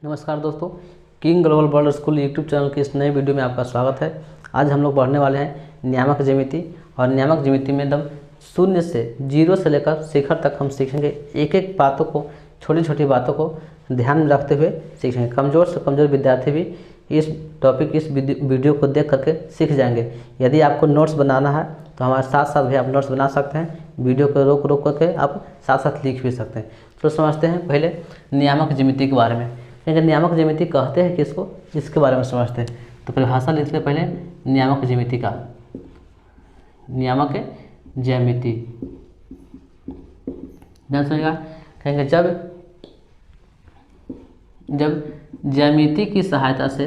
नमस्कार दोस्तों, king global world school YouTube channel की इस नए वीडियो में आपका स्वागत है। आज हम लोग पढ़ने वाले हैं नियामक ज्यामिति। और नियामक ज्यामिति में एकदम शून्य से जीरो से लेकर शिखर तक हम सीखेंगे। एक एक बातों को, छोटी छोटी बातों को ध्यान में रखते हुए सीखेंगे। कमज़ोर से कमज़ोर विद्यार्थी भी इस वीडियो को देख करके सीख जाएंगे। यदि आपको नोट्स बनाना है तो हमारे साथ साथ भी आप नोट्स बना सकते हैं। वीडियो को रोक रोक करके आप साथ साथ लिख भी सकते हैं। तो समझते हैं पहले नियामक ज्यामिति के बारे में। क्योंकि नियामक ज्यामिति कहते हैं किसको, इसके बारे में समझते हैं। तो परिभाषा लिखते हैं पहले नियामक ज्यामिति का। नियामक ज्यामिति ध्यान सुनिएगा। कहेंगे जब ज्यामिति की सहायता से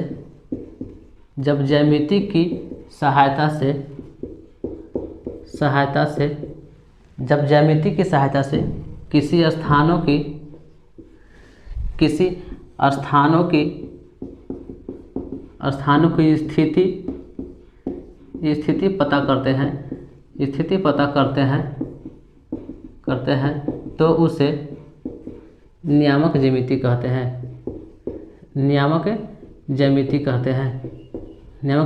किसी स्थानों की स्थिति पता करते हैं तो उसे नियामक ज्यामिति कहते हैं। नियामक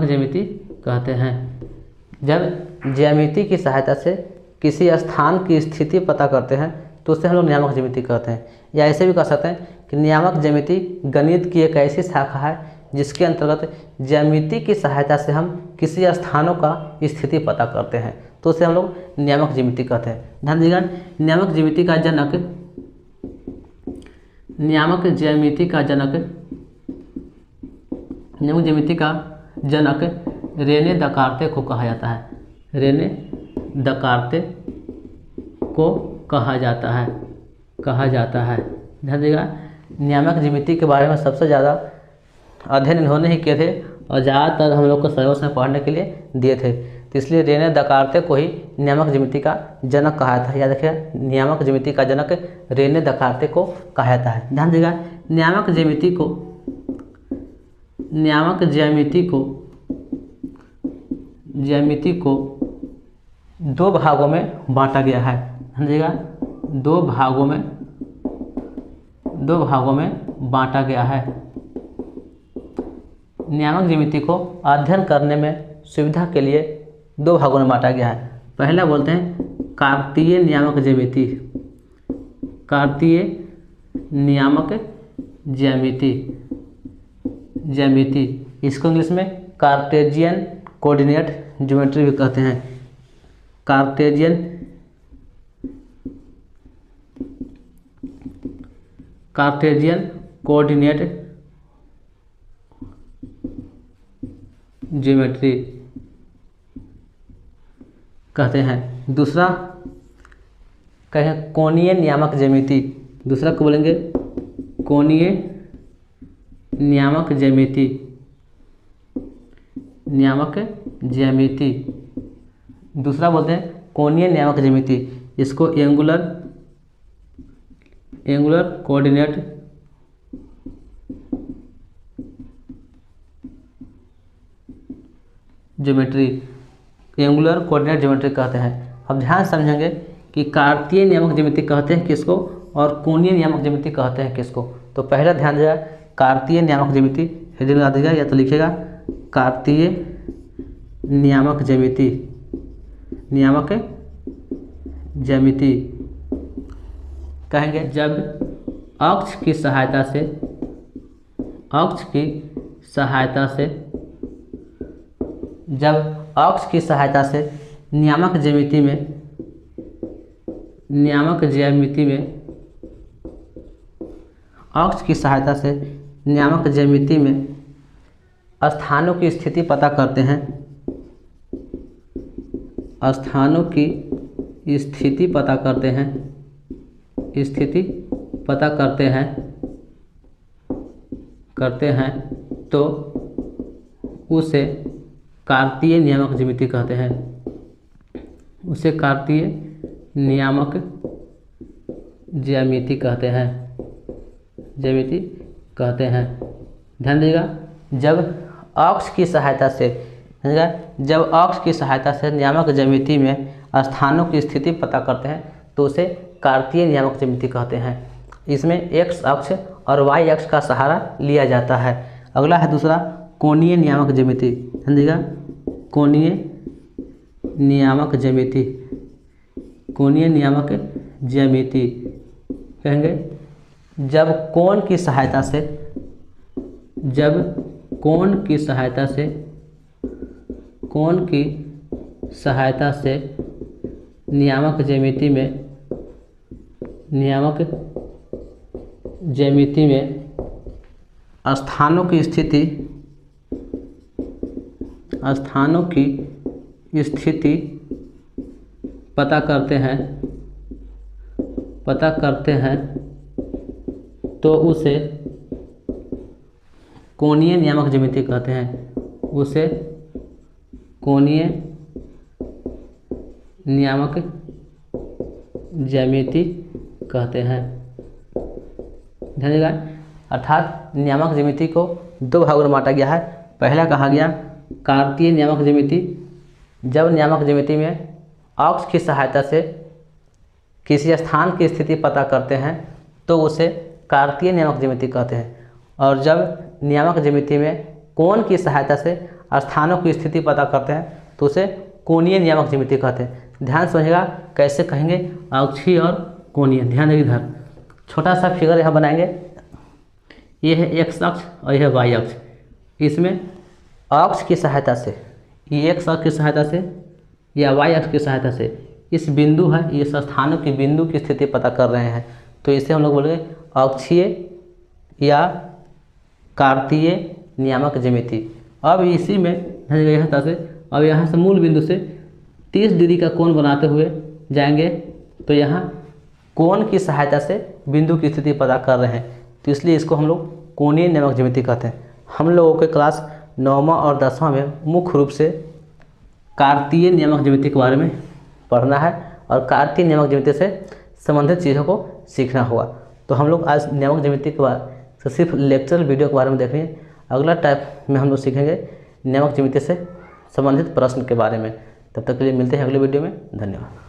ज्यामिति कहते हैं। जब ज्यामिति की सहायता से किसी स्थान की स्थिति पता करते हैं तो उसे हम लोग नियामक ज्यामिति कहते हैं। या ऐसे भी कह सकते हैं कि नियामक ज्यामिति गणित की एक ऐसी शाखा है जिसके अंतर्गत ज्यामिति की सहायता से हम किसी स्थानों का स्थिति पता करते हैं तो उसे हम लोग नियामक ज्यामिति कहते हैं। ध्यान दीजिएगा, नियामक ज्यामिति का जनक रेने दकार्ते को कहा जाता है। रेने दकार्ते को कहा जाता है। ध्यान दीजिएगा, नियामक ज्यामिति के बारे में सबसे ज़्यादा अध्ययन इन्होंने ही किए थे और ज़्यादातर हम लोग को सिलेबस में पढ़ने के लिए दिए थे। तो इसलिए रेने दकार्ते को ही नियामक ज्यामिति का जनक कहा जाता है। याद रखिए, नियामक ज्यामिति का जनक रेने दकार्ते को कहा जाता है। ध्यान दीजिएगा, नियामक ज्यामिति को दो भागों में बांटा गया है। ध्यान दीजिएगा, दो भागों में बांटा गया है। नियामक ज्यामिति को अध्ययन करने में सुविधा के लिए दो भागों में बांटा गया है। पहला बोलते हैं कार्तीय नियामक ज्यामिति। इसको इंग्लिश में कार्टेशियन कोऑर्डिनेट ज्योमेट्री भी कहते हैं। कार्टेशियन कोऑर्डिनेट ज्योमेट्री कहते हैं। दूसरा कहें कोणीय नियामक ज्यामिति। दूसरा को बोलेंगे कोणीय नियामक ज्यामिति। दूसरा बोलते हैं कोणीय नियामक ज्यामिति। इसको एंगुलर कोऑर्डिनेट ज्योमेट्री कहते हैं। अब ध्यान समझेंगे कि कार्तीय नियामक ज्यामिति कहते हैं किसको और कोणीय नियामक ज्यामिति कहते हैं किसको। तो पहला ध्यान देगा कार्तीय नियामक ज्यामिति, हेडिंग लगा देगा या तो लिखेगा कार्तीय नियामक ज्यामिति कहेंगे जब अक्ष की सहायता से नियामक ज्यामिति में स्थानों की स्थिति पता करते हैं। तो उसे कार्तीय नियामक ज्यामिति कहते हैं। ध्यान दीजिएगा, जब अक्ष की सहायता से नियामक ज्यामिति में स्थानों की स्थिति पता करते हैं तो उसे कार्तीय नियामक ज्यामिति कहते हैं। इसमें एक्स अक्ष और वाई अक्ष का सहारा लिया जाता है। अगला है दूसरा कोणीय नियामक ज्यामिति। ध्यान दीजिएगा, कोणीय नियामक ज्यामिति। कोणीय नियामक ज्यामिति कहेंगे जब कोण की सहायता से नियामक ज्यामिति में स्थानों की स्थिति पता करते हैं तो उसे कोणीय नियामक ज्यामिति कहते हैं। उसे कोणीय नियामक ज्यामिति कहते हैं। ध्यान दीजिएगा, अर्थात नियामक ज्यामिति को दो भागों में बांटा गया है। पहला कहा गया कार्तीय नियामक ज्यामिति। जब नियामक ज्यामिति में अक्ष की सहायता से किसी स्थान की स्थिति पता करते हैं तो उसे कार्तीय नियामक ज्यामिति कहते हैं। और जब नियामक ज्यामिति में कोण की सहायता से स्थानों की स्थिति पता करते हैं तो उसे कोणीय नियामक ज्यामिति कहते हैं। ध्यान समझिएगा कैसे कहेंगे अक्षीय और कोणीय। ध्यान दें, इधर छोटा सा फिगर यहाँ बनाएंगे। ये है एक्स अक्ष और यह है वाई अक्ष। इसमें अक्ष की सहायता से, ये एक्स अक्ष की सहायता से या वाई अक्ष की सहायता से इस बिंदु है, इस स्थानों की बिंदु की स्थिति पता कर रहे हैं तो इसे हम लोग बोलेंगे अक्षीय या कार्तीय नियामक ज्यामिति। अब इसी में यहाँ तरह से, अब यहाँ से मूल बिंदु से 30 डिग्री का कोण बनाते हुए जाएंगे तो यहाँ कोण की सहायता से बिंदु की स्थिति पता कर रहे हैं तो इसलिए इसको हम लोग कोणीय नियामक ज्यामिति कहते हैं। हम लोगों के क्लास 9वां और 10वां में मुख्य रूप से कार्तीय नियामक ज्यामिति के बारे में पढ़ना है और कार्तीय नियामक ज्यामिति से संबंधित चीज़ों को सीखना होगा। तो हम लोग आज नियामक ज्यामिति के बारे से सिर्फ लेक्चर वीडियो के बारे में देख रहे हैं। अगला टाइप में हम लोग सीखेंगे नियामक ज्यामिति से संबंधित प्रश्न के बारे में। तब तक के लिए मिलते हैं अगले वीडियो में। धन्यवाद।